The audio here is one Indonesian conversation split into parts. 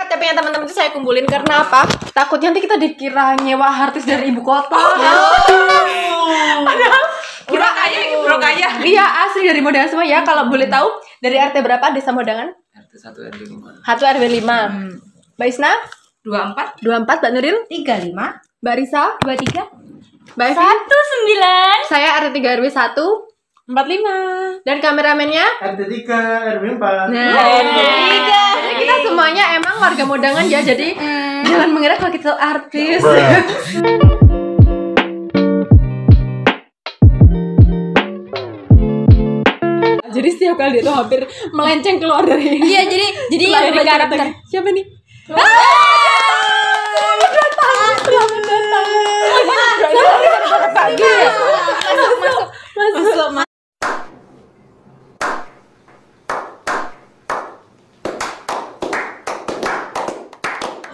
KTP-nya teman-teman itu saya kumpulin karena apa? Takutnya nanti kita dikira nyewa artis dari ibu kota. Padahal Bro kaya. Iya, asli dari Modangan semua ya. Kalau boleh tahu dari RT berapa Desa Modangan? RT 1 RW 5. 1 RW 5. Mbak Isna? 24. 24. Mbak Nuril? 35. Mbak Risa? 23. Mbak Evi? 19. Saya RT 3 RW 1 45. Dan kameramennya? RT 3 RW 4. Nah, jadi kita semuanya emang warga Modangan ya. Jadi jangan mengira kalau kita artis. Jadi setiap kali dia tuh hampir melenceng keluar dari. Iya, jadi dari karakter. Siapa nih? Selamat datang. Selamat pagi ya. Masuk.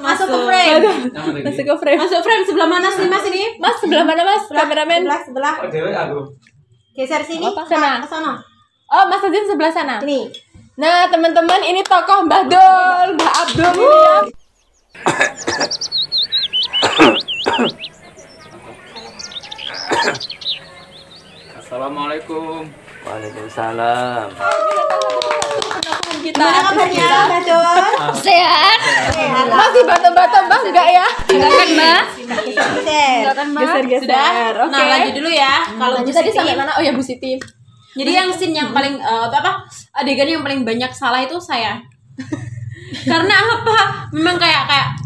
Masuk ke frame. Masuk ke frame. Sebelah mana sih Mas ini? Mas sebelah mana Mas? Kameramen. Sebelah. Oh, dewe aku. Geser sini. Sana. Ke sana. Oh, Mas Azin sebelah sana. Ini. Nah, teman-teman, ini tokoh Mbah Dul, Mbah Abdul ini ya. Assalamualaikum. Waalaikumsalam. Kita Gimana kabarnya, Mbak Dul? sehat. Masih bata-bata Mbah enggak ya? Enggak kan, Mbak? Geser-geser. Oke. Nah, lanjut dulu ya. Kalau Bu Lanjut tadi Siti. sampai mana? Oh ya, Bu Siti. Jadi yang scene yang paling adegan yang paling banyak salah itu saya. Karena apa? Memang kayak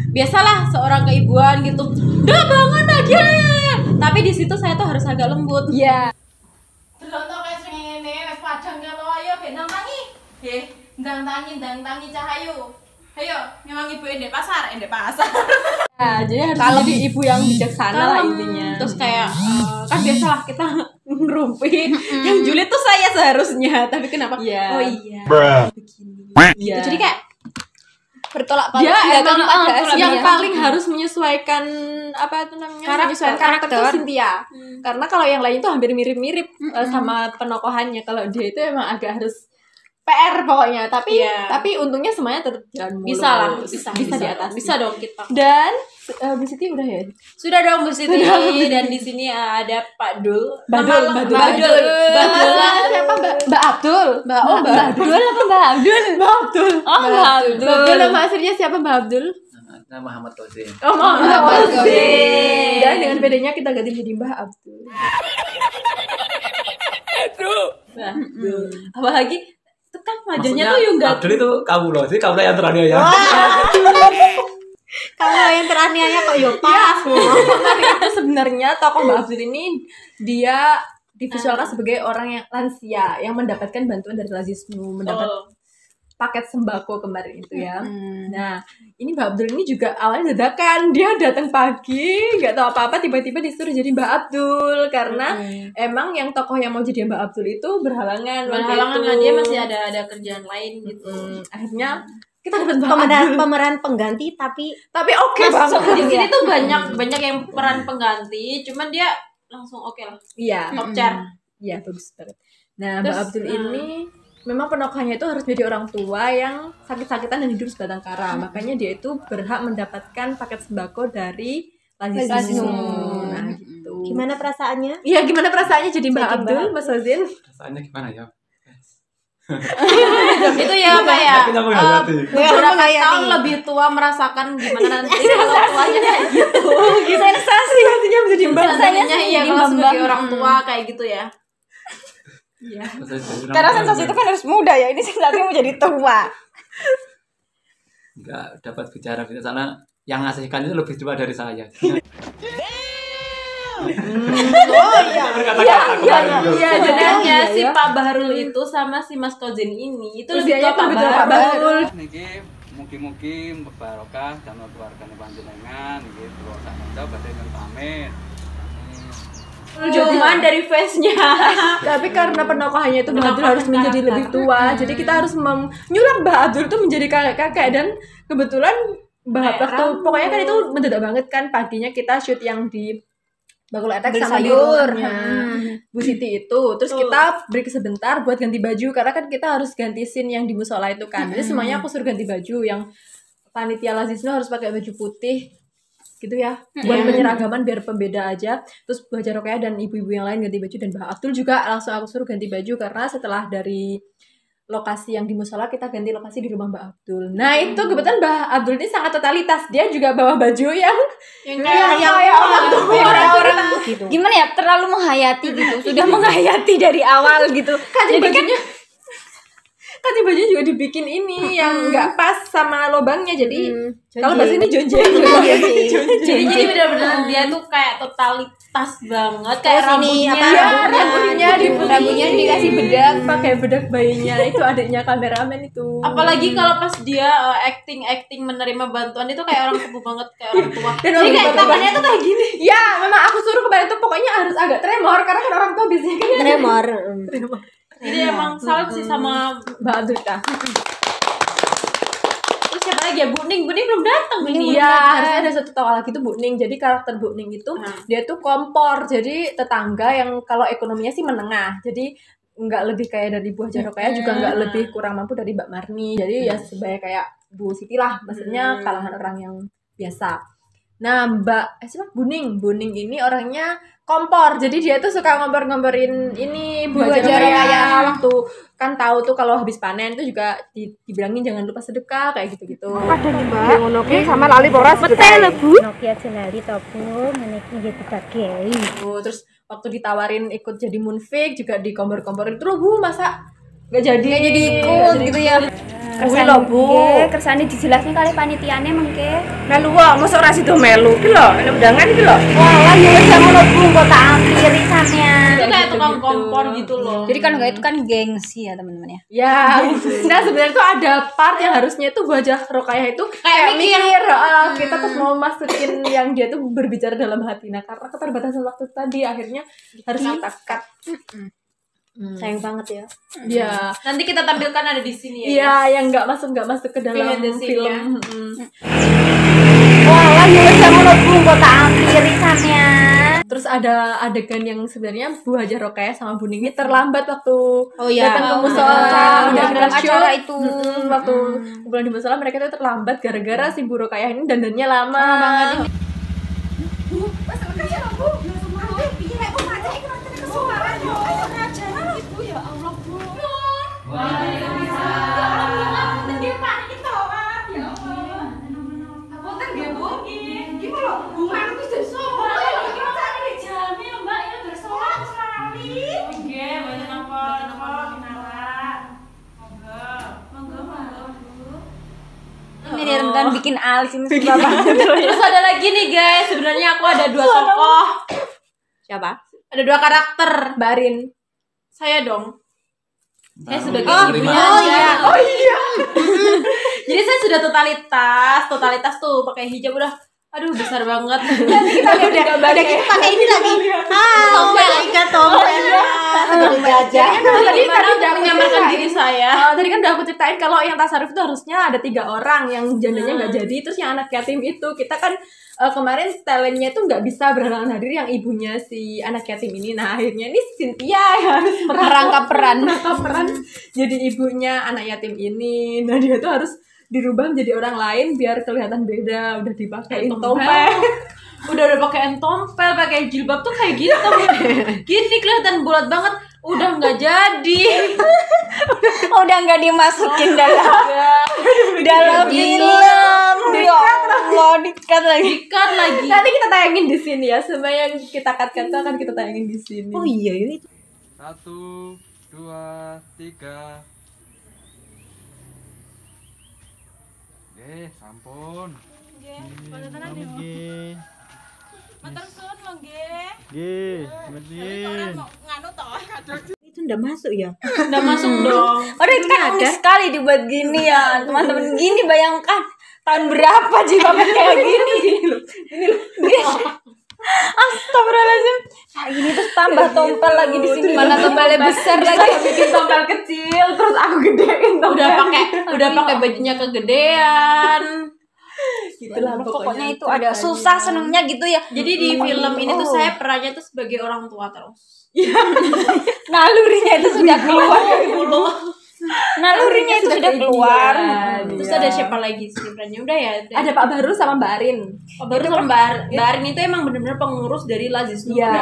biasalah seorang keibuan gitu. Udah bangun aja. Tapi di situ saya tuh harus agak lembut. Iya. Delok kayak sing ngene wis padang karo ayo ben nang tangi. Ndang tangi cahayu. Ayo, memang ibu endek pasar. Nah, jadi harus jadi ibu yang bijaksana lah intinya. Terus kayak kan biasalah kita ngerumpi. Yang julid tuh saya seharusnya, tapi kenapa? Iya. Oh iya. Begini. Gitu. Jadi kayak bertolak Dia belakang emang, pada tolak yang belakang. paling harus menyesuaikan apa itu namanya menyesuaikan karakter itu Cynthia. Karena kalau yang lain itu hampir mirip-mirip sama penokohannya. Kalau dia itu emang agak harus PR pokoknya. Tapi Iya. tapi untungnya semuanya tetap jalan mulus. bisa lah, bisa di atas. Bisa dong kita. Dan Bu Siti udah ya. Sudah dong Bu Siti. Dan di sini ada Pak Dul. Badul. Siapa Mbak Abdul? Mbak Abdul apa Mbak Abdul? Mbak Abdul. Oh, Mbak Abdul. Mbak Abdul nama aslinya siapa Mbak Abdul? Nama Muhammad Qasim. Oh, Muhammad Qasim. Qasim. Dan dengan bedanya kita ganti jadi Mbah Abdul. Mbak Abdul. Apalagi itu kan wajahnya tuh yang enggak Abdul itu kamu loh, jadi kamu yang teraniaya. kalau yang teraniaya kok yo pas. Itu sebenarnya tokoh Mbak Abdul ini dia divisualkan sebagai orang yang lansia yang mendapatkan bantuan dari Lazismu, mendapat paket sembako kemarin itu ya. Nah, ini Mbak Abdul ini juga awalnya dadakan, dia datang pagi, nggak tahu apa-apa, tiba-tiba disuruh jadi Mbak Abdul karena emang yang tokoh yang mau jadi Mbak Abdul itu berhalangan. Dia masih ada kerjaan lain gitu. Akhirnya kita dapat Mbak Abdul. Pemeran pengganti tapi Oke masuk banget. di sini tuh banyak yang peran pengganti, cuman dia langsung oke lah. Iya. Top chair. Iya, bagus banget. Nah, Mbak Terus, Abdul ini memang penokohannya itu harus jadi orang tua yang sakit-sakitan dan hidup sebatang kara. Makanya dia itu berhak mendapatkan paket sembako dari Lazismu. Nah, gitu. Gimana perasaannya? Iya, gimana perasaannya jadi Mbak Abdul, Mas Wazin? Rasanya gimana ya? Itu ya Pak ya. Tapi nyambung hati. Beberapa tahun lebih tua merasakan gimana nanti kalau tuanya kayak gitu. Sensasi artinya menjadi Mbak. Sensasinya iya kalau sebagai orang tua kayak gitu ya. Iya. Karena sensasi itu kan harus muda ya, ini sensasi menjadi tua. Enggak dapat bicara di sana. Yang ngasihkan itu lebih tua dari saya. Iya, Sebenarnya si Pak Bahrul itu sama si Mas Kozin ini itu lebih tua Pak Bahrul. Niki mugi-mugi barokah dan keluargane panjenengan nggih kula sakmenika badhe pamit. Cuman dari face-nya. Tapi karena penokohannya itu Mbak Abdul harus menjadi lebih tua, jadi kita harus menyulap Mbak Abdul itu menjadi kakek-kakek. Dan kebetulan waktu pokoknya kan itu mendadak banget kan, paginya kita shoot yang di bakul etek Beli sama di sayur. rumahnya Bu Siti itu. Terus kita break sebentar buat ganti baju karena kan kita harus ganti scene yang di musola itu kan. Jadi semuanya aku suruh ganti baju, yang panitia lazisnya harus pakai baju putih gitu ya, buat penyeragaman biar pembeda aja. Terus Bu Haja Rokeah dan ibu-ibu yang lain ganti baju, dan Mbak Abdul juga langsung aku suruh ganti baju karena setelah dari lokasi yang di musola kita ganti lokasi di rumah Mbak Abdul. Nah itu kebetulan Mbak Abdul ini sangat totalitas, dia juga bawa baju yang kayak orang-orang gitu. Gimana ya, terlalu menghayati gitu. Sudah menghayati dari awal gitu. Jadi bajunya juga dibikin ini yang nggak pas sama lobangnya, jadi kalau bahasa ini jonjeng. Jadi benar-benar dia tuh kayak totalitas banget, kayak rambutnya dikasih bedak. pakai bedak bayinya, itu adiknya kameramen itu. apalagi kalau pas dia acting menerima bantuan itu kayak orang sepuh banget, kayak orang tua. Dan Jadi kayak tangannya tuh kayak gini. Ya, memang aku suruh kemarin tuh pokoknya harus agak tremor karena kan orang tua biasanya kan Tremor. Jadi emang salut sih sama Mbak Abdul dah. terus siapa lagi ya, Bu Ning belum datang ini. Iya, harusnya ada satu tawa lagi tuh Bu Ning. Jadi karakter Bu Ning itu dia tuh kompor. Jadi tetangga yang kalau ekonominya sih menengah. Jadi nggak lebih kayak dari Bu Haja Rokeah, juga nggak lebih kurang mampu dari Mbak Marni. Jadi ya sebaya kayak Bu Siti lah, maksudnya kalangan orang yang biasa. Nah, siapa? Bu Ning ini orangnya kompor. Jadi dia tuh suka ngompor-ngomporin ini Bu Haja Rokeah waktu kan tahu tuh kalau habis panen tuh juga dibilangin jangan lupa sedekah kayak gitu-gitu. Ada nih Mbak. Ngono ki sama lali boras betul Bu. Nokia jenali topu meniki gitu dibagi. Terus waktu ditawarin ikut jadi munfik juga dikompor-komporin terus Bu, masa nggak jadi ikut gitu ya. Kuwi lho Bu. Kersane dijelasne kali panitiane mengke. Melu wae, mosok ora sido melu ki lho, nek undangan ki lho. Wah, ya wis ngono Bu, kok tak ampiri sampean. Itu kayak tukang kompor gitu loh. Jadi kan enggak, itu kan gengsi ya teman-teman ya. ya. Nah sebenarnya tuh ada part yang harusnya tuh Bu Haja Rokeah itu kayak mikir kita tuh mau masukin yang dia tuh berbicara dalam hati. Nah karena keterbatasan waktu tadi akhirnya harus kita cut. Sayang banget ya. Iya. Nanti kita tampilkan ada di sini ya. Iya, yang nggak masuk ke dalam Behind the scene, film. Wah, ya wis ngono Bu, kok tak ampiri sampean. Terus ada adegan yang sebenarnya Bu Haja Rokeah sama Bu Ning ini terlambat waktu iya. datang ke musola dalam acara itu. Waktu kumpulan di musola mereka tuh terlambat gara-gara si Bu Rokeah ini dandannya lama. Ini kan bikin alis ini Bapak. Terus ada lagi nih guys, sebenarnya aku ada 2 tokoh. Siapa? Ada 2 karakter. Barin. Saya dong. Saya sebagai ibunya. Oh iya. Jadi saya sudah totalitas tuh pakai hijab udah, aduh besar banget. Kita udah kita pakai ini lagi. Tompel aja. Tadi Gimana menyamarkan diri saya? Tadi kan udah aku ceritain kalau yang tasaruf itu harusnya ada 3 orang, yang jandanya nggak jadi. Terus yang anak yatim itu kita kan kemarin talentnya itu nggak bisa berhalangan hadir, yang ibunya si anak yatim ini. Nah akhirnya ini Cynthia yang harus merangkap peran jadi ibunya anak yatim ini. Nah dia tuh harus dirubah menjadi orang lain biar kelihatan beda. Udah dipakein tompel. Udah pakai tompel, pakai jilbab tuh kayak gitu. Gini kelihatan bulat banget. Udah nggak jadi. udah nggak dimasukin dalam film. Ya Allah, dikat lagi. Nanti kita tayangin di sini ya. Semua yang kita cut-cut tuh akan kita tayangin di sini. Oh iya itu. 1, 2, 3. Sampun. Nggih, panjenengan nggih. Matur suwun lho nggih. Nggih, Nganu to. Itu udah masuk ya? Udah masuk dong. Udah kan unik sekali dibuat gini ya teman-teman. Gini bayangkan tahun berapa jilbabnya kayak gini. Astagfirullahaladzim. Nah ini terus tambah tompel lagi di sini. Mana tompelnya besar lagi. Bikin tompel kecil terus aku gedein tompel. Udah pakai bajunya kegedean. Gitulah Pokoknya itu ada susah senengnya gitu ya. Jadi di film ini tuh saya perannya tuh sebagai orang tua terus. Nalurinya itu sudah keluar. Nalurinya itu sudah keluar. Terus ada siapa lagi sih perannya? Udah ya. Ada Pak Baru sama Mbak Arin. Pak Baru sama Mbak Arin itu emang bener-bener pengurus dari Lazisnu. Iya.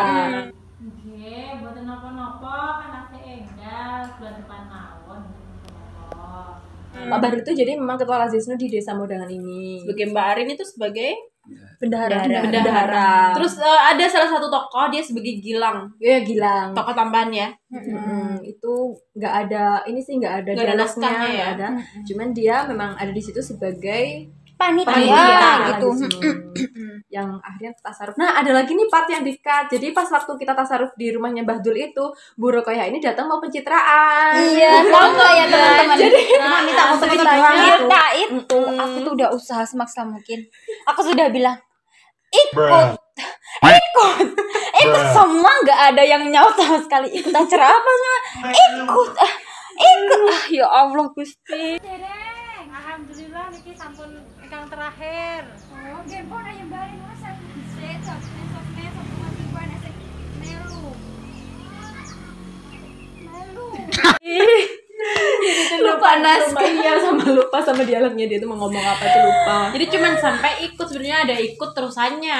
Oke, buatan apa-apa kan ate enggak bulan depan mawon. Pak Baru itu jadi memang ketua Lazisnu di Desa Modangan ini. Sebagai Mbak Arin itu sebagai bendahara. Terus ada salah satu tokoh dia sebagai Gilang. Ya Gilang. Tokoh tambahan ya. Itu nggak ada ini sih nggak ada Nggak ada dialognya, naskahnya ya? nggak ada. Cuman dia memang ada di situ sebagai Panitia gitu. Lazisnu. Yang akhirnya tasaruf. Nah ada lagi nih part yang di-cut. Jadi pas waktu kita tasaruf di rumahnya Mbah Dul itu, Bu Rokoyah ini datang mau pencitraan. Iya, tahu nggak ya teman-teman? Jadi cuma minta foto-foto doang gitu. Itu aku tuh udah usaha semaksimal mungkin. Aku sudah bilang ikut semua, nggak ada yang nyaut sama sekali. Ikut acara apa semua ikut ya Allah Gusti. Dereng, alhamdulillah niki sampun ingkang terakhir. Oh, nggih pun ayo bali masa besok melu. lupa naskah ya lupa sama dialognya dia tuh mau ngomong apa tuh lupa. Jadi cuman sampai ikut, sebenarnya ada ikut terusannya.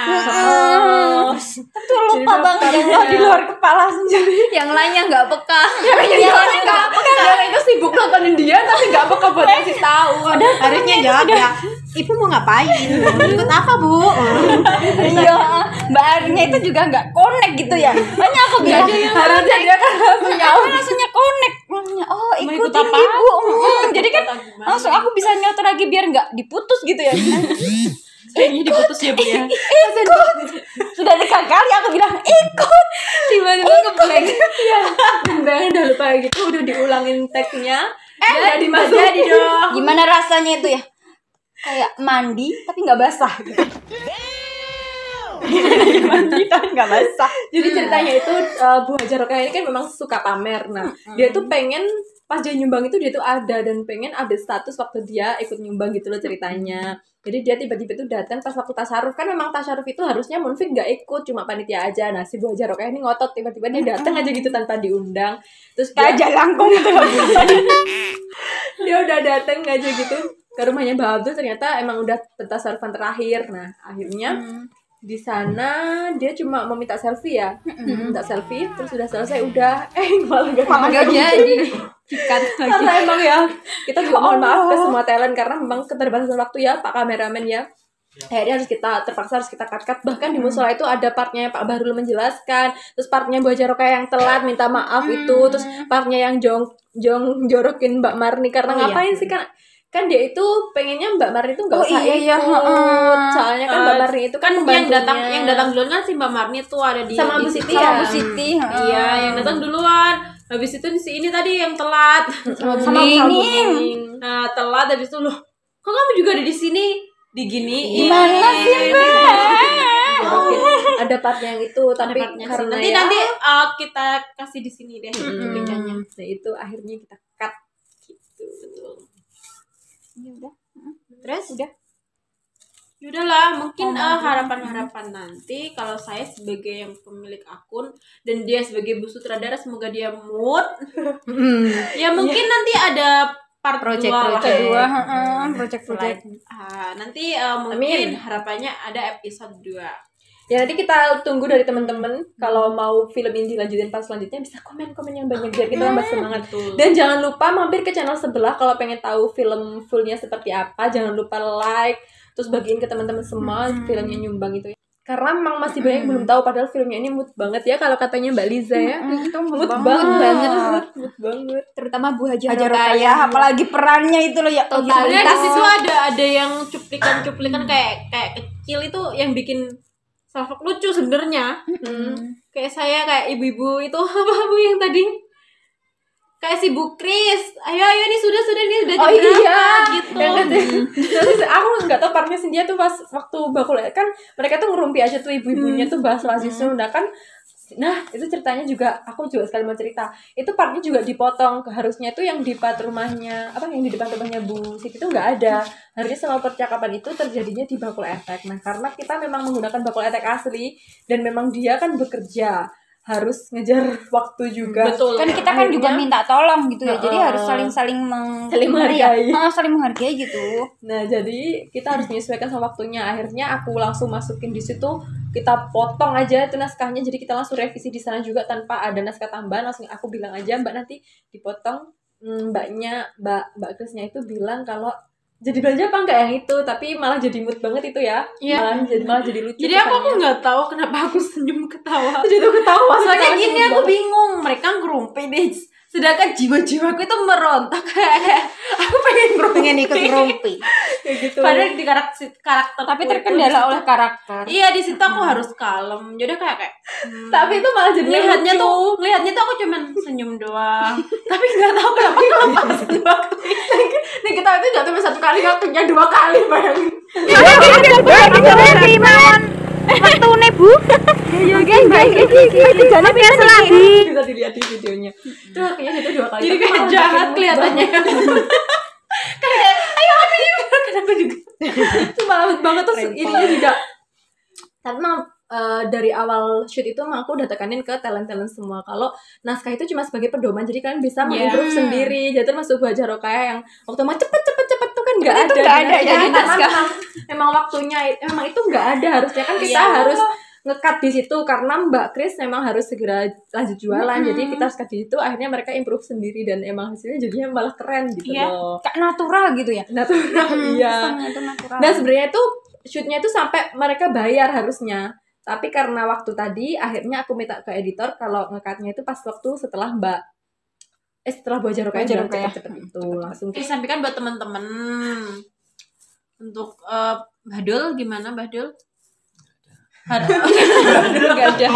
Tapi lupa banget yang di luar kepala sendiri. Yang lainnya nggak peka. Yang lainnya nggak peka. Yang itu sibuk nontonin dia tapi nggak peka buat ngasih tahu. Harusnya jawab ya. Ibu mau ngapain? Ikut apa, Bu? Iya, Mbak Arinnya itu juga nggak connect gitu ya. Makanya aku bilang Harusnya dia kan langsungnya connect. Makanya Mau ikutin ikut apa? ibu. Jadi kan langsung aku bisa nyotor lagi biar nggak diputus gitu ya. Kayaknya diputus ya, Bu ya. Ikut. Sudah 3 kali aku bilang ikut. tiba-tiba ngeblank. Iya. Bayangin udah lupa gitu, udah diulangin tag-nya. Nggak dimasukin. Jadi dong. Gimana rasanya itu ya? Kayak mandi tapi nggak basah. Mandi tapi nggak basah. Jadi ceritanya itu Bu Haja Rokeah ini kan memang suka pamer. Nah, dia tuh pengen pas dia nyumbang itu dia tuh ada dan pengen update status waktu dia ikut nyumbang gitu loh ceritanya. Jadi dia tiba-tiba tuh datang pas waktu tasaruf, kan memang tasaruf itu harusnya Munfik nggak ikut, cuma panitia aja. Nah si Bu Haja Rokeah ini ngotot, tiba-tiba dia datang aja gitu tanpa diundang. Terus dia Jalangkung gitu. dia udah datang aja gitu ke rumahnya Mbak Abdul, ternyata emang udah tasarufan terakhir. Nah akhirnya di sana dia cuma meminta selfie ya, minta selfie, terus udah selesai udah malah gak jadi dikat lagi. karena emang ya kita juga mohon maaf ke semua talent karena memang keterbatasan waktu ya Pak kameramen ya. Akhirnya terpaksa harus kita cut. Bahkan di musola itu ada partnya Pak Bahrul menjelaskan, terus partnya Bu Haja Rokeah yang telat minta maaf itu, terus partnya yang jorokin Mbak Marni karena ngapain sih kan dia itu pengennya Mbak Marni itu nggak usah ikut. Soalnya kan Mbak Marni itu kan yang datang duluan kan si Mbak Marni tuh ada di sama Bu di Siti sama ya. Bu Siti. Iya, yang datang duluan. Habis itu si ini tadi yang telat. sama Nining. Nah, telat habis itu loh. Kok kamu juga ada di sini? Diginiin. Gimana sih, Mbak? Ada partnya yang itu tapi karena nanti kita kasih di sini deh cuplikannya. Nah itu akhirnya kita cut gitu. Ya udah. Terus udah. Yaudahlah, mungkin harapan-harapan nanti kalau saya sebagai yang pemilik akun dan dia sebagai Bu Sutradara, semoga dia mood. Ya mungkin nanti ada part Project kedua. Project. Nanti mungkin harapannya ada episode 2. Ya nanti kita tunggu dari teman-teman kalau mau film ini dilanjutin pas selanjutnya bisa komen-komen yang banyak biar kita tambah semangat. Dan jangan lupa mampir ke channel sebelah kalau pengen tahu film fullnya seperti apa. Jangan lupa like, terus bagiin ke teman-teman semua filmnya nyumbang itu ya. Karena memang masih banyak yang belum tahu padahal filmnya ini mood banget ya kalau katanya Mbak Liza ya. Itu Mood banget. terutama Bu Haja Rokeah, apalagi perannya itu loh ya. Sebenarnya di situ ada yang cuplikan kayak kecil itu yang bikin salfok lucu sebenarnya. Kayak saya kayak ibu-ibu itu apa Bu yang tadi? Kayak si Bu Kris, ayo nih sudah nih udah jam berapa gitu. Terus aku nggak tahu partnya Cynthia tuh pas waktu bakul kan mereka tuh ngerumpi aja tuh ibu-ibunya tuh bahas Lazisnu. Nah kan Nah, itu ceritanya juga, aku juga sekali mau cerita. Itu partnya juga dipotong. Harusnya itu yang di part rumahnya, yang di depan rumahnya Bu Siti itu nggak ada. Harusnya semua percakapan itu terjadinya di bakul etek. Nah, karena kita memang menggunakan bakul etek asli, dan memang dia kan bekerja, harus ngejar waktu juga. Betul. Kan kita kan juga minta tolong gitu ya. Jadi harus saling menghargai. Saling menghargai gitu. Nah, jadi kita harus menyesuaikan sama waktunya. Akhirnya aku langsung masukin di situ, kita potong aja itu naskahnya. Jadi kita langsung revisi di sana juga tanpa ada naskah tambahan. Langsung aku bilang aja, Mbak nanti dipotong. Mbak Krisnya itu bilang kalau jadi belanja apa enggak yang itu, tapi malah jadi mood banget itu ya. Iya. Malah jadi lucu. Jadi aku nggak tahu kenapa aku senyum ketawa. Jadi itu ketawa. Soalnya gini aku bingung, mereka ngerumpi deh. Sedangkan jiwa-jiwaku itu merontak kayak aku pengen ikut ngerumpi. Kayak gitu. Padahal di karakter Tapi terkendala oleh karakter. Iya, di situ aku harus kalem. Jadi kayak tapi itu malah jadi lihatnya lucu. tuh aku cuman senyum doang. Tapi nggak tahu kenapa kelepas di waktu itu. Nih kita itu jatuh satu kali, waktunya 2 kali, bayangin. Waktune Bu. Ya guys, iki jane biasa lagi. Bisa dilihat di videonya. Itu kayaknya itu 2 kali. Jadi Tapi kayak malah jahat bikin kelihatannya. kayak ayo aku juga. Itu malah banget terus ini juga. Tapi memang dari awal shoot itu emang aku udah tekanin ke talent semua kalau naskah itu cuma sebagai pedoman, jadi kalian bisa mengimprove sendiri. Jadi termasuk Bu Haja Rokhaya yang waktu mau cepet tuh kan nggak ada jadi naskah. Memang waktunya emang itu nggak ada, harusnya kan kita harus nge-cut di situ karena Mbak Kris memang harus segera lanjut jualan. Jadi kita harus cut di situ, akhirnya mereka improve sendiri dan emang hasilnya jadinya malah keren gitu loh. Kayak natural gitu ya. Natural, iya. Itu natural. Dan sebenarnya itu shootnya itu sampai mereka bayar harusnya. Tapi karena waktu tadi akhirnya aku minta ke editor kalau nge-cutnya itu pas waktu setelah setelah Bu Haja Rokhaya bilang cepet-cepet itu langsung. Disampaikan buat teman-teman. Untuk Badul gimana Badul? Nggak ada.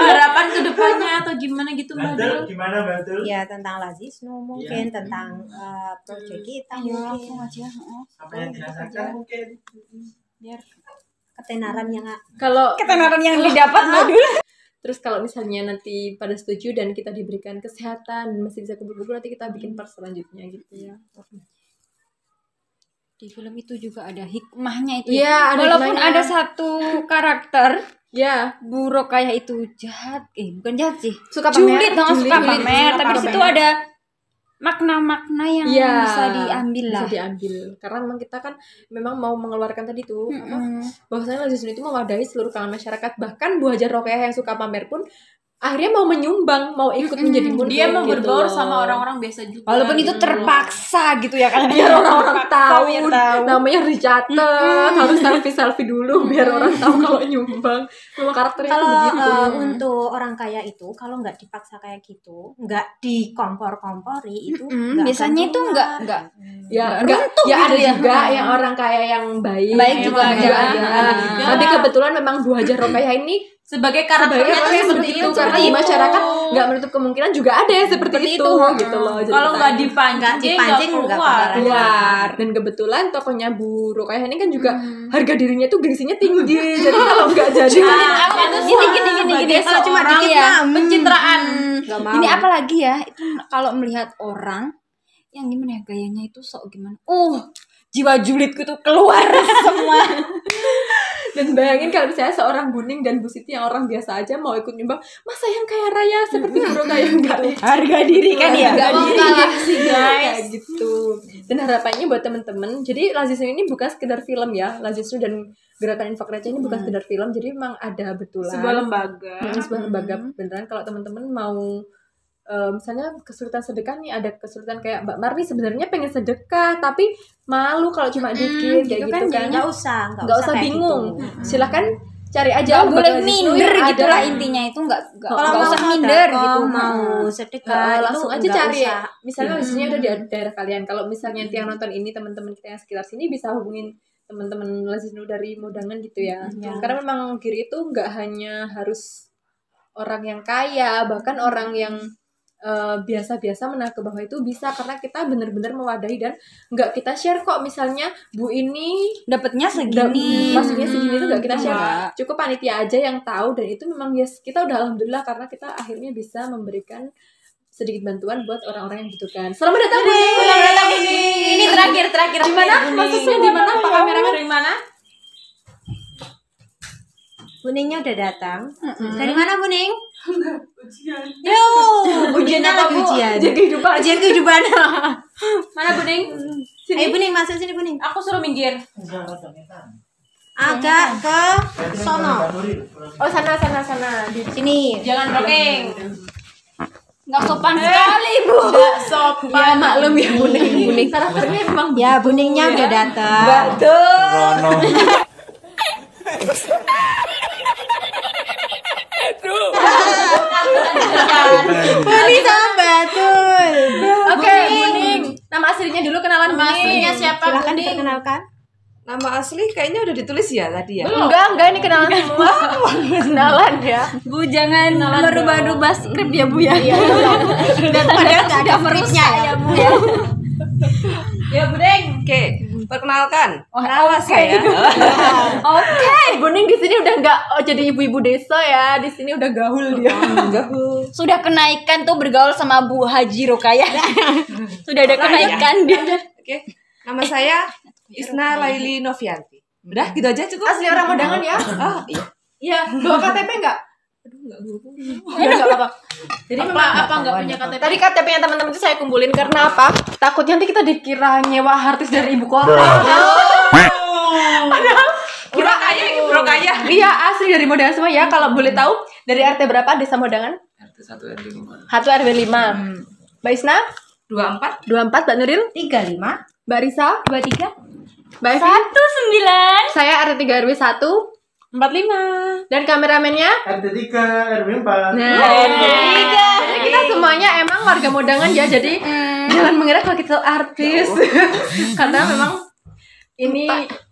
Harapan ke depannya atau gimana gitu Badul? Gimana Badul? Ya tentang Lazisnu mungkin, tentang proyek kita mungkin. Apa yang dirasakan mungkin? Biar ketenaran yang didapat Badul. Terus kalau misalnya nanti pada setuju dan kita diberikan kesehatan dan masih bisa kumpul-kumpul, nanti kita bikin part selanjutnya gitu ya. Di film itu juga ada hikmahnya itu. Iya, ada walaupun hikmahnya. ada satu karakter Ya, Bu Rokhaya itu jahat, bukan jahat sih. suka pamer, Julid, suka pamer, tapi di situ ada makna-makna yang bisa diambil lah. Bisa diambil. Karena memang kita kan memang mau mengeluarkan tadi tuh bahwasanya Lazisnu itu mewadahi seluruh kalangan masyarakat. Bahkan Bu Haja Rokhaya yang suka pamer pun akhirnya mau menyumbang, mau ikut menjadi murid. Dia mau gitu berbaur loh. sama orang-orang biasa juga. Walaupun itu gitu terpaksa gitu ya kan. Biar orang-orang tahu, biar namanya harus dicatat, harus selfie dulu biar orang tahu kalau nyumbang. Memang karakternya itu Kalau begitu. untuk orang kaya itu kalau nggak dipaksa kayak gitu, nggak dikompor-kompori itu biasanya itu enggak Ya, runtuh ya gitu ada ya. juga yang orang kaya yang baik juga ada. Tapi kebetulan memang Bu Haja Rokhaya ini sebagai karakternya tuh seperti itu karena di masyarakat nggak menutup kemungkinan juga ada yang seperti itu gitu loh. Jadi kalau nggak dipancing dipancing nggak keluar. keluar. Dan kebetulan tokonya Bu Rokhaya ini kan juga harga dirinya tuh gengsinya tinggi. Jadi kalau nggak jadi Gini, kalau cuma dikit mah pencitraan. Ini apalagi ya, itu kalau melihat orang yang gimana ya gayanya itu sok gimana. Jiwa julidku tuh keluar semua. Dan bayangin kalau misalnya seorang Buning dan Bu Siti yang orang biasa aja mau ikut nyumbang, masa yang kaya raya seperti Bu Rokhaya enggak Harga diri kan ya. Harga diri sih guys. kayak gitu. Dan harapannya buat temen-temen, jadi Lazisnu ini bukan sekedar film ya. Lazisnu dan Gerakan Infak Receh ini bukan sekedar film, jadi memang ada betulan Sebuah lembaga. sebuah lembaga beneran. Kalau teman-teman mau misalnya kesulitan sedekah nih, ada kesulitan kayak Mbak Marni sebenarnya pengen sedekah tapi malu kalau cuma dikit kayak gitu kan. nggak usah bingung. gitu. Silahkan cari aja. Nggak boleh Lazisnu minder yang gitu ada. lah intinya itu nggak Kalau usah mau minder sedekah, gitu. mau sedekah Langsung itu aja nggak cari usah. misalnya Lazisnunya udah di daerah kalian. Kalau misalnya yang nonton ini teman-teman kita yang sekitar sini bisa hubungin teman-teman Lazisnu dari Modangan gitu ya. Karena memang Giri itu nggak hanya harus orang yang kaya, bahkan orang yang biasa-biasa menengah ke bawah itu bisa, karena kita benar-benar mewadahi dan nggak kita share kok. Misalnya Bu ini Dapatnya segini. maksudnya segini itu nggak kita share, Enggak. cukup panitia aja yang tahu, dan itu memang kita udah alhamdulillah karena kita akhirnya bisa memberikan sedikit bantuan buat orang-orang yang butuhkan. Selamat datang Bu. Selamat datang ini. Ini terakhir. Di mana? Maksudnya di mana? Pak kameramen? Dari mana? Buningnya udah datang. Dari mana Buning? Yo, ujian apa Bu? Ujian. Ujian kehidupan. Ujian kehidupan. Mana Buning? Ayo Buning masuk sini Buning. Aku suruh minggir. Agak ke sono. Oh sana. Di Sini. Jangan rocking. Nggak sopan sekali, Bu. Enggak sopan. ya maklum ya Buning. Karakternya memang Ya Buningnya udah datang. Rono. Buning sama Batul. Oke, Buning. Nama aslinya dulu, kenalan Nama aslinya siapa Silakan Buning? diperkenalkan. Nama asli kayaknya udah ditulis ya tadi ya. Enggak, ini kenalan semua. Kenalan ya. Bu, jangan merubah-rubah skrip ya, Bu ya. Padahal nggak ada skripnya ya Bu ya. Ya Buning. Oke, perkenalkan. Nama saya. Oke, Buning di sini udah enggak jadi ibu-ibu desa ya. Di sini udah gaul dia. Sudah kenaikan tuh bergaul sama Bu Haji Rokaya. Sudah ada kenaikan dia. Oke, nama saya Isna Laili Novianti. Udah gitu aja cukup. Asli orang Modangan ya? Oh iya. Iya, bawa KTP enggak? Enggak apa-apa. Jadi Apa enggak punya KTP? tadi KTP-nya teman-teman itu saya kumpulin karena apa? Takutnya nanti kita dikira nyewa artis dari ibu kota. Bro kaya. Iya, asli dari Modangan semua ya. Kalau boleh tahu dari RT berapa Desa Modangan? RT 1 RT 5. 1 RW 5. Mbak Isna 24. 24, Mbak Nuril 35. Mbak Risa 23. Mbak Evi 19. saya RT 3 RW 1 45. dan kameramennya RT 3 RW 4. nah jadi kita semuanya emang warga Modangan ya, jadi jangan mengira kalau kita artis karena memang ini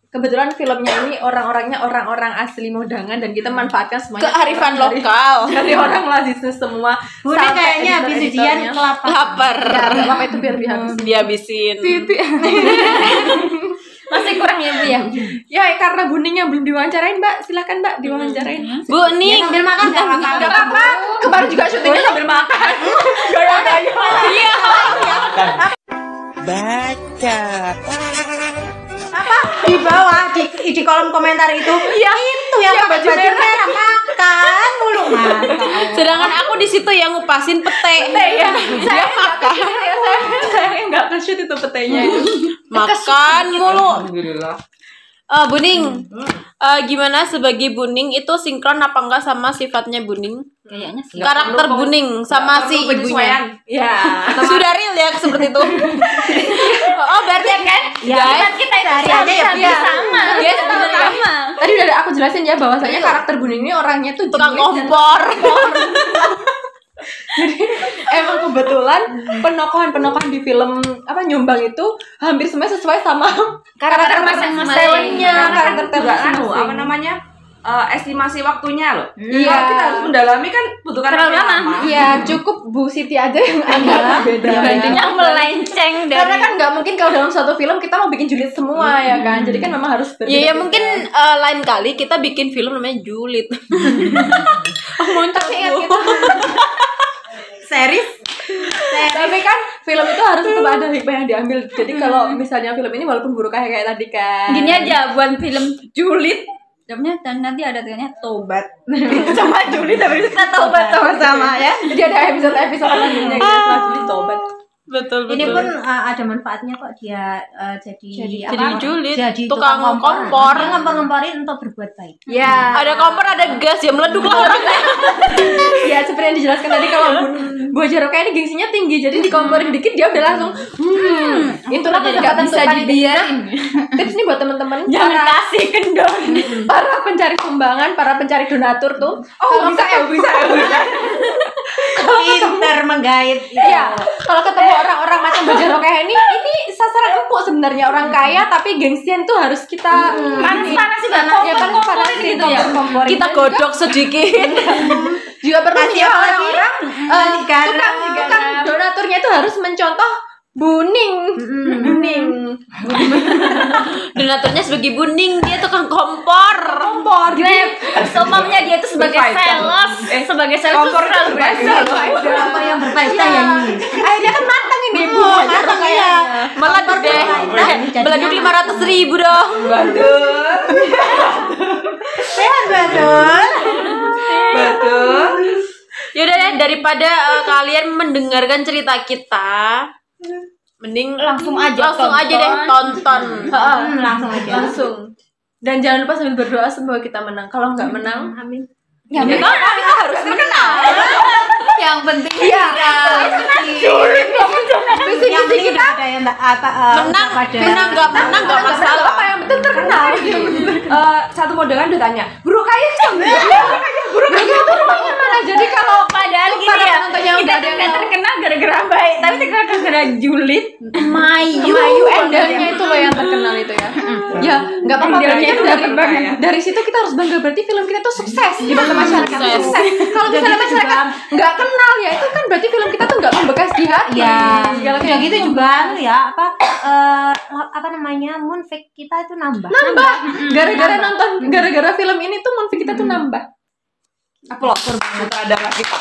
kebetulan filmnya ini orang-orangnya orang-orang asli Modangan dan kita manfaatkan semuanya Kearifan lokal. dari orang Lazisnya semua. Buning kayaknya habis ujian Lapar. apa itu biar dihabisin. Dihabisin. Masih kurang ya, Bu ya. Ya karena Buning yang belum diwawancarain, Mbak, silakan Mbak diwawancarain. Buning. Sambil makan nggak apa-apa. Gak apa-apa. Kemarin juga syutingnya sambil makan. Gaya-gaya. Iya. Apa di bawah di kolom komentar itu? Iya. Itu yang pakai baju merah makan mulu Mas. Sedangkan aku di situ yang ngupasin pete. Ya. Saya makan. Saya nggak ke-shoot itu petenya itu. Makan mulu. Alhamdulillah. Buning. Gimana sebagai Buning itu sinkron apa enggak sama sifatnya Buning? Kayaknya sih. Karakter Buning sama si ibunya. Ya. Sudah real ya seperti itu. Oh, berarti kan Ya, Kita itu sehari aja ya Iya. sama. Yes, bener ya. Tadi udah aku jelasin ya bahwasanya karakter Buning ini orangnya tuh tukang gemes dan- kompor. Emang kebetulan penokohan di film apa Nyumbang itu hampir semua sesuai sama karakter masing-masing. talentnya, karakter Juga talent apa namanya? Estimasi waktunya loh. Iya. Kalau kita harus mendalami kan butuhkan Terlalu waktu lama. lama. Iya, cukup Bu Siti aja yang agak beda. Yang melenceng Karena dari kan nggak mungkin kalau dalam suatu film kita mau bikin julid semua ya kan. Jadi kan memang harus berbeda. Iya, ya mungkin lain kali kita bikin film namanya Julid. Tapi ingat kita series. tapi kan film itu harus tetap ada hikmah yang diambil. Jadi kalau misalnya film ini walaupun buruk kayak tadi kan. gini aja buat film julid. Jamnya dan nanti ada tulisannya tobat. Sama julid tapi kita tobat sama-sama ya. Jadi ada episode selanjutnya kita setelah julid tobat. Betul. Ini pun ada manfaatnya kok dia jadi julid, jadi tukang kompor. Dia ngompor-ngomporin untuk berbuat baik. Ya. Ada kompor, ada gas ya meleduk lah orangnya. Ya seperti yang dijelaskan tadi kalau Bu Jaroka ini gengsinya tinggi, jadi dikomporin dikit dia udah langsung itulah kesempatan bisa untuk dibiarin. tips nih buat teman-teman Jangan kasih kendor. para pencari sumbangan, para pencari donatur tuh. Bisa. Pinter menggait. Iya, kalau ketemu orang-orang macam Bu Jaroka ini sasaran empuk sebenarnya, orang kaya tapi gengsian tuh harus kita Panas-panas sih, ya panas gitu ya, komporin. Kita godok sedikit. juga perlu Kasih ya apa lagi? orang-orang tukang donaturnya itu harus mencontoh Buning. Donaturnya sebagai Buning, dia tukang kompor. Gimana? Seumpamanya dia itu sebagai sales, sebagai sales Kompor itu selalu berhasil. Apa yang berfaedah ya ini? Akhirnya kan matang ini Bu. Matang ya. Malah gede. Beladuk 500.000 dong. Betul. Yaudah deh, daripada kalian mendengarkan cerita kita, mending Langsung aja deh tonton. Langsung aja. Langsung. Dan jangan lupa sambil berdoa semoga kita menang. Kalau nggak menang, amin. Ya betul, kita harus terkenal. Yang penting Visi kita ada yang apa menang nggak masalah. apa yang penting terkenal. Satu modelan udah tanya, Bro Kaya Itu rumahnya mana? Jadi kalau Padahal gini para ya, penonton yang kita udah tuh ada nggak terkenal gara-gara baik, tapi gara-gara julid, Mayu endernya itu loh yang terkenal itu ya. Ya, nggak apa-apa. Berarti kan dari situ kita harus bangga. Berarti film kita tuh sukses di mata masyarakat. Sukses. Kalau misalnya masyarakat nggak kenal ya, itu kan berarti film kita tuh nggak membekas di hati. ya udah gitu juga ya apa namanya moonfake kita itu nambah. Gara-gara film ini tuh moonfake kita tuh nambah. Aplausos sutradara kita.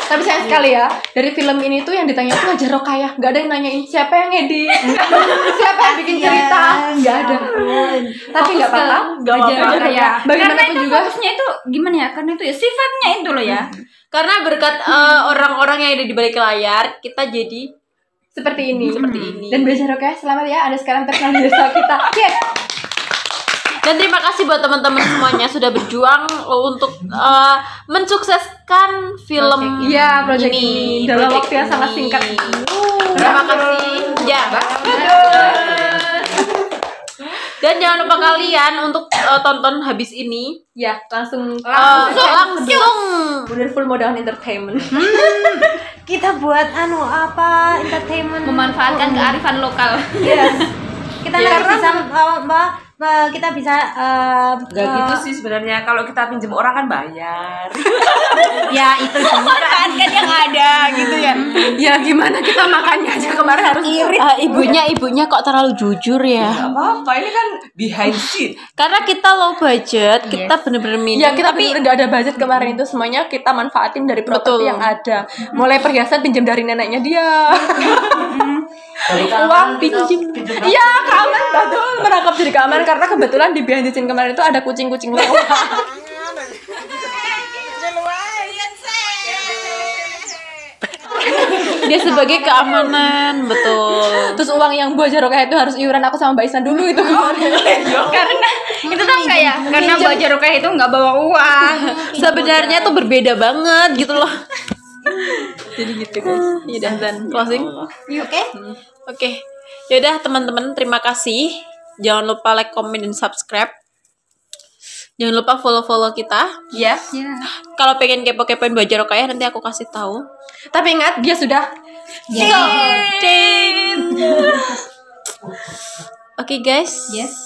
Tapi sayang sekali ya, dari film ini tuh yang ditanya tuh Hajar Rokayah, nggak ada yang nanyain siapa yang ngedit, siapa yang bikin cerita, nggak ada. Tapi nggak apa-apa, Hajar Rokayah. karena Bagaimanapun itu juga, fokusnya itu gimana ya? Karena itu ya sifatnya itu loh ya. Karena berkat orang-orang yang ada di balik layar, kita jadi seperti ini. ini. Dan Hajar Rokayah selamat ya, Anda sekarang terkenal di desa kita. Yes. Dan terima kasih buat teman-teman semuanya sudah berjuang untuk mensukseskan film Project ini dalam project waktu yang sangat ini. singkat. Terima kasih. Ya. Dan jangan lupa kalian untuk tonton habis ini. Ya, langsung Bener full modal entertainment. Kita buat entertainment Memanfaatkan kearifan lokal. Yes. Kita kita bisa Gak gitu sih sebenarnya. Kalau kita pinjam orang kan bayar. ya itu Manfaatkan yang ada gitu ya. Ya gimana kita makannya aja kemarin harus irit. Ibunya kok terlalu jujur ya. Gak apa-apa, ini kan behind scene. Karena kita low budget, kita bener-bener minum. Ya kita bener nggak ada budget kemarin itu, semuanya kita manfaatin dari properti yang ada. Mulai perhiasan pinjam dari neneknya dia. Uang pinjam. Iya, keamanan betul, merangkap jadi keamanan karena kebetulan di behind the scene kemarin itu ada kucing-kucing lewat. Dia sebagai keamanan, betul. Terus uang yang buat Hajar Rokayah itu harus iuran aku sama Mbak Isna dulu itu kemarin. Karena itu kan kayak karena Mbak Hajar Rokayah itu nggak bawa uang. Sebenarnya tuh berbeda banget gitu loh. Jadi gitu guys. Yaudah dan closing. Oke. Yaudah teman-teman, terima kasih. Jangan lupa like, comment, dan subscribe. Jangan lupa follow kita. Ya. Kalau pengen kepo-kepoin Mbak Hajar Rokayah nanti aku kasih tahu. Tapi ingat dia sudah Oke guys. Yes.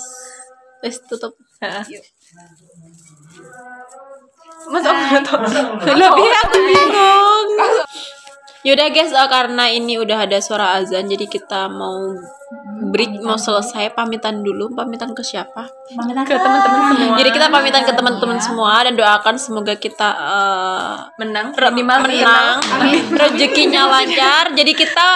Let's tutup. Masuk Lebih aku bingung. Yaudah guys, karena ini udah ada suara azan, jadi kita mau break, mau selesai. Pamitan dulu. Pamitan ke siapa? ke teman-teman semua. Jadi kita pamitan ke teman-teman semua dan doakan semoga kita menang, menang, rezekinya lancar. Jadi kita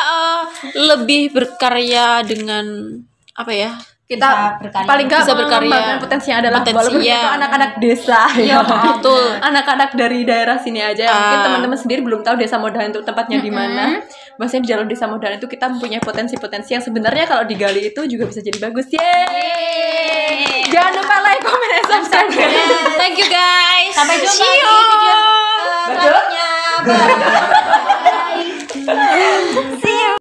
lebih berkarya dengan apa ya? Kita paling gak bisa berkarya. mengembangkan potensi yang adalah walaupun Potensi, itu anak-anak desa ya. Betul. Anak-anak dari daerah sini aja yang mungkin teman-teman sendiri belum tahu Desa Modahan itu tempatnya di mana. Maksudnya di dalam Desa Modahan itu kita mempunyai potensi-potensi yang sebenarnya kalau digali itu juga bisa jadi bagus. Yeay. Jangan lupa like, comment, dan subscribe. Thank you guys. Sampai jumpa See di you. video selanjutnya. Bye.